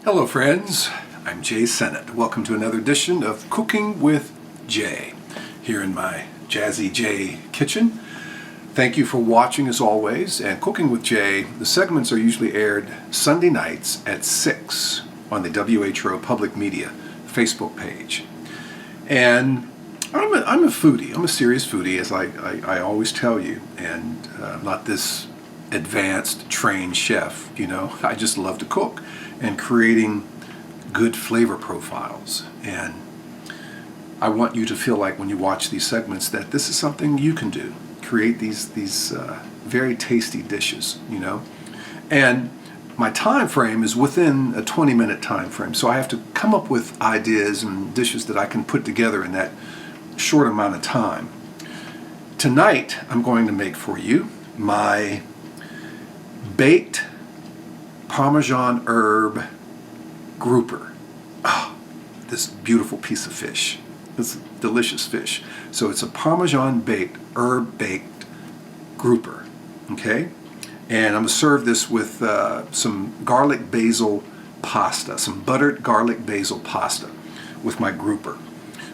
Hello friends, I'm Jay Sennett. Welcome to another edition of Cooking with Jay here in my Jazzy Jae kitchen. Thank you for watching as always, and Cooking with Jay, the segments are usually aired Sunday nights at 6 on the WHO Public Media Facebook page. And I'm a foodie, I'm a serious foodie, as I always tell you, and I'm not this advanced trained chef, you know. I just love to cook and creating good flavor profiles, and I want you to feel like when you watch these segments that this is something you can do, create these very tasty dishes, you know. And my time frame is within a 20-minute time frame, so I have to come up with ideas and dishes that I can put together in that short amount of time. Tonight I'm going to make for you my baked Parmesan herb grouper. Oh, this beautiful piece of fish. This delicious fish. So it's a Parmesan baked, herb baked grouper. Okay? And I'm going to serve this with some garlic basil pasta, some buttered garlic basil pasta with my grouper.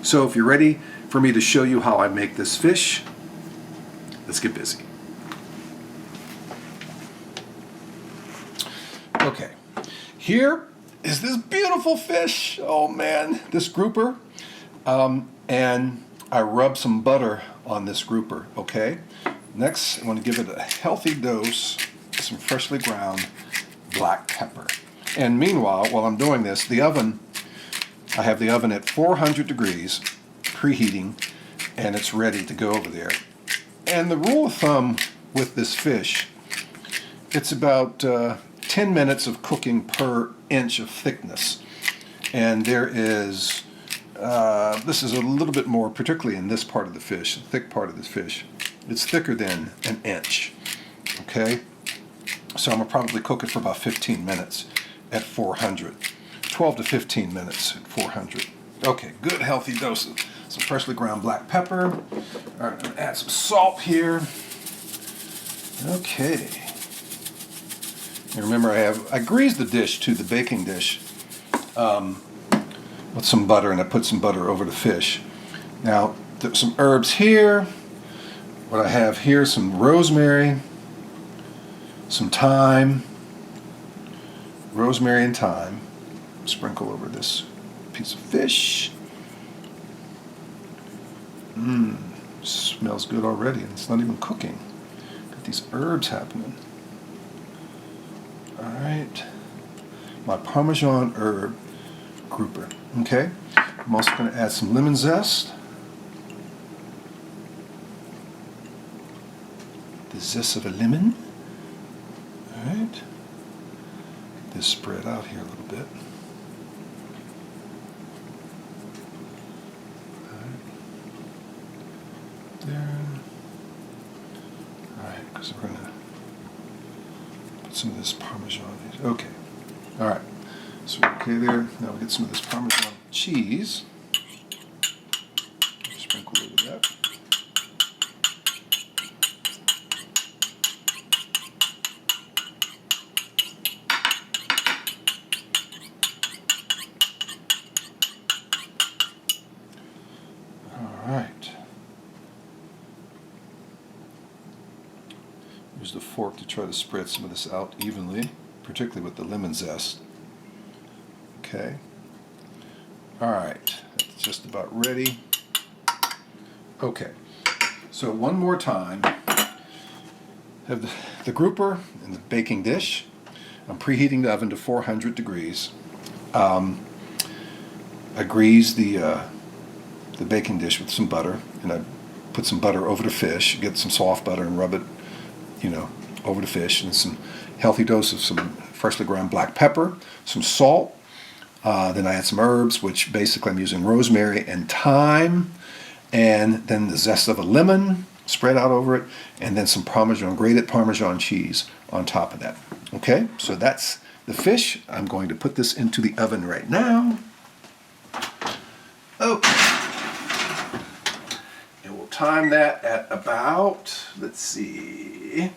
So if you're ready for me to show you how I make this fish, let's get busy. Okay, here is this beautiful fish. Oh man, this grouper. And I rub some butter on this grouper, okay? Next, I want to give it a healthy dose of some freshly ground black pepper. And meanwhile, while I'm doing this, the oven, I have the oven at 400 degrees, preheating, and it's ready to go over there. And the rule of thumb with this fish, it's about 10 minutes of cooking per inch of thickness. And there is, this is a little bit more, particularly in this part of the fish, the thick part of this fish. It's thicker than an inch, okay? So I'm going to probably cook it for about 15 minutes at 400. 12 to 15 minutes at 400. Okay, good healthy dose of some freshly ground black pepper. All right, I'm going to add some salt here. Okay. And remember, I greased the dish to the baking dish with some butter, and I put some butter over the fish. Now, there's some herbs here. What I have here, some rosemary, some thyme, rosemary and thyme. Sprinkle over this piece of fish. Smells good already, and it's not even cooking. Got these herbs happening. Alright, my Parmesan herb grouper. Okay, I'm also going to add some lemon zest. The zest of a lemon. Alright, get this spread out here a little bit. There. Alright, because we're going to put some of this Parmesan in. Okay. Alright. So we're okay there. Now we get some of this Parmesan cheese. Sprinkle over that. Alright. Use the fork to try to spread some of this out evenly, particularly with the lemon zest. Okay. Alright, that's just about ready. Okay, so one more time. Have the grouper in the baking dish. I'm preheating the oven to 400 degrees. I grease the baking dish with some butter, and I put some butter over the fish, get some soft butter and rub it, you know, over the fish, and some healthy dose of some freshly ground black pepper, some salt. Then I add some herbs, which basically I'm using rosemary and thyme, and then the zest of a lemon spread out over it, and then some Parmesan, grated Parmesan cheese on top of that. Okay, so that's the fish. I'm going to put this into the oven right now. Okay. And we'll time that at about, let's see,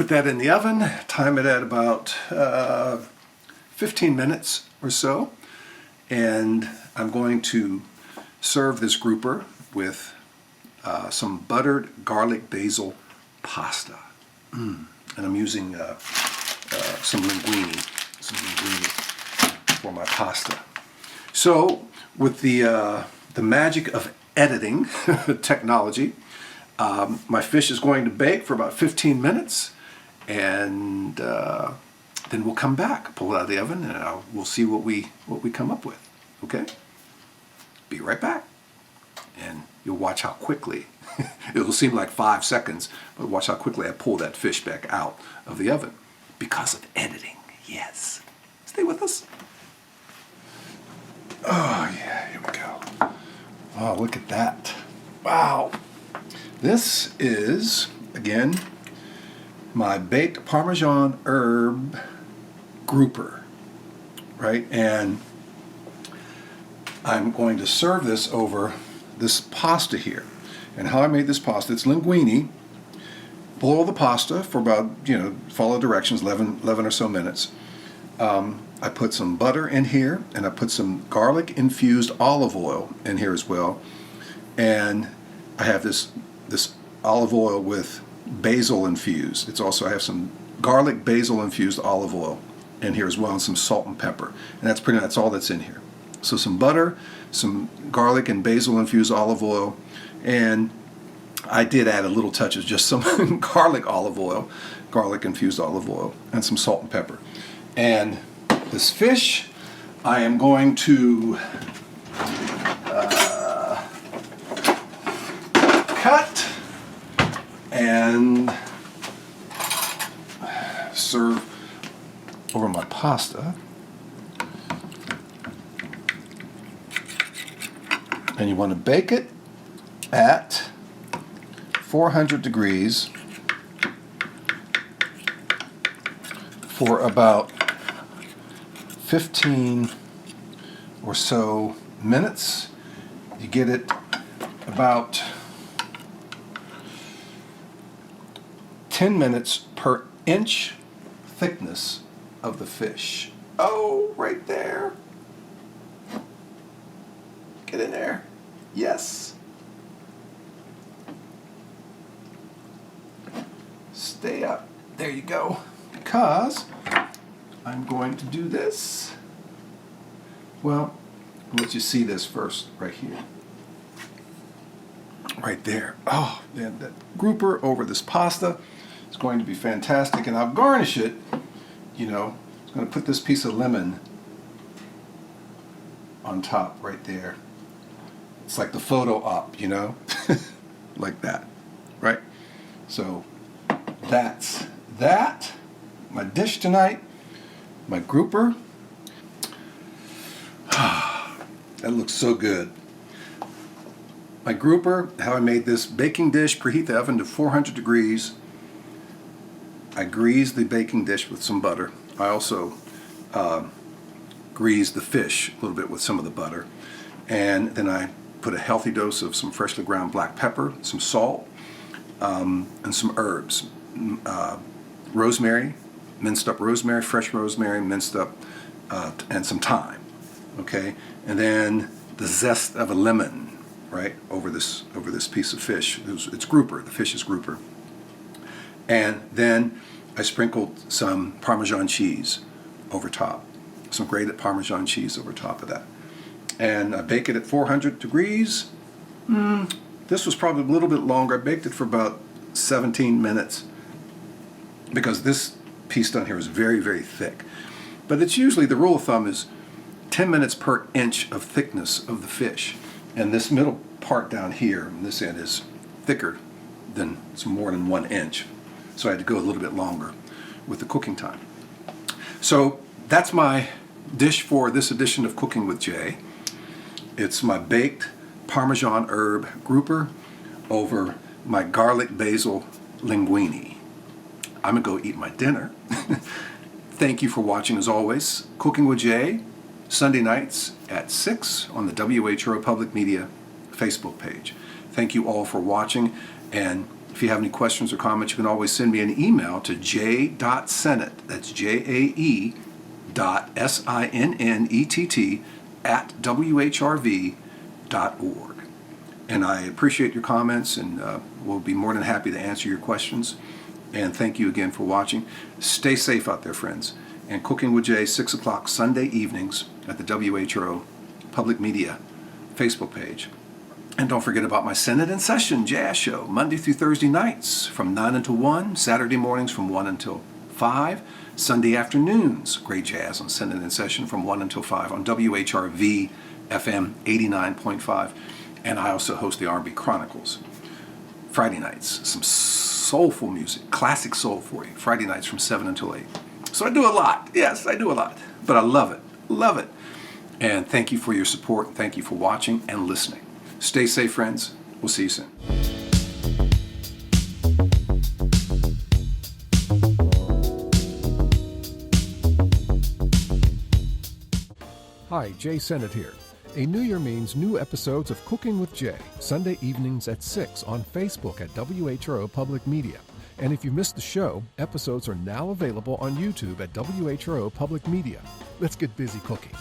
put that in the oven, time it at about 15 minutes or so, and I'm going to serve this grouper with some buttered garlic basil pasta. And I'm using some linguine for my pasta. So with the magic of editing technology, my fish is going to bake for about 15 minutes, and then we'll come back, pull it out of the oven, and we'll see what we come up with. Okay? Be right back, and you'll watch how quickly. It'll seem like 5 seconds, but watch how quickly I pull that fish back out of the oven because of editing. Yes. Stay with us. Oh yeah, here we go. Oh, look at that. Wow. This is, again, my baked Parmesan herb grouper, right? And I'm going to serve this over this pasta here. And how I made this pasta, it's linguine. Boil the pasta for about, follow directions, 11 or so minutes. I put some butter in here, and I put some garlic-infused olive oil in here as well. And I have this olive oil with basil infused. It's also, I have some garlic basil infused olive oil in here as well, and some salt and pepper. And that's all that's in here. So some butter, some garlic and basil infused olive oil, and I did add a little touch of just some garlic infused olive oil, and some salt and pepper. And this fish, I am going to cut and serve over my pasta. And you want to bake it at 400 degrees for about 15 or so minutes. You get it about 10 minutes per inch thickness of the fish. Oh, right there. Get in there. Yes. Stay up. There you go. Because I'm going to do this. Well, I'll let you see this first right here. Right there. Oh, man, that grouper over this pasta is going to be fantastic. And I'll garnish it, I'm going to put this piece of lemon on top right there. It's like the photo op, like that, right? So that's that. My dish tonight, my grouper. That looks so good. My grouper, how I made this baking dish, preheat the oven to 400 degrees. I greased the baking dish with some butter. I also greased the fish a little bit with some of the butter. And then I put a healthy dose of some freshly ground black pepper, some salt, and some herbs. Rosemary, minced up rosemary, fresh rosemary, minced up, and some thyme. Okay? And then the zest of a lemon, right, over this piece of fish. It's grouper. The fish is grouper. And then I sprinkled some Parmesan cheese over top, some grated Parmesan cheese over top of that. And I bake it at 400 degrees. This was probably a little bit longer. I baked it for about 17 minutes because this piece down here is very, very thick. But it's usually, the rule of thumb is 10 minutes per inch of thickness of the fish. And this middle part down here, this end, is thicker than, it's more than 1 inch. So I had to go a little bit longer with the cooking time. So that's my dish for this edition of Cooking with Jay. It's my baked Parmesan herb grouper over my garlic basil linguine. I'm going to go eat my dinner. Thank you for watching as always. Cooking with Jay, Sunday nights at 6 on the WHO Public Media Facebook page. Thank you all for watching, and If you have any questions or comments, you can always send me an email to j.sennett, that's Jae dot SINNETT @whrv.org. And I appreciate your comments, and we'll be more than happy to answer your questions. And thank you again for watching. Stay safe out there, friends. And Cooking with Jay, 6 o'clock Sunday evenings at the WHRO Public Media Facebook page. And don't forget about my Senate in Session jazz show, Monday through Thursday nights from 9 until 1, Saturday mornings from 1 until 5, Sunday afternoons, great jazz on Senate in Session from 1 until 5 on WHRV FM 89.5. And I also host the R&B Chronicles. Friday nights, some soulful music, classic soul for you, Friday nights from 7 until 8. So I do a lot. Yes, I do a lot. But I love it. Love it. And thank you for your support. Thank you for watching and listening. Stay safe, friends. We'll see you soon. Hi, Jay Sennett here. A new year means new episodes of Cooking with Jay, Sunday evenings at 6 on Facebook at WHRO Public Media. And if you missed the show, episodes are now available on YouTube at WHRO Public Media. Let's get busy cooking.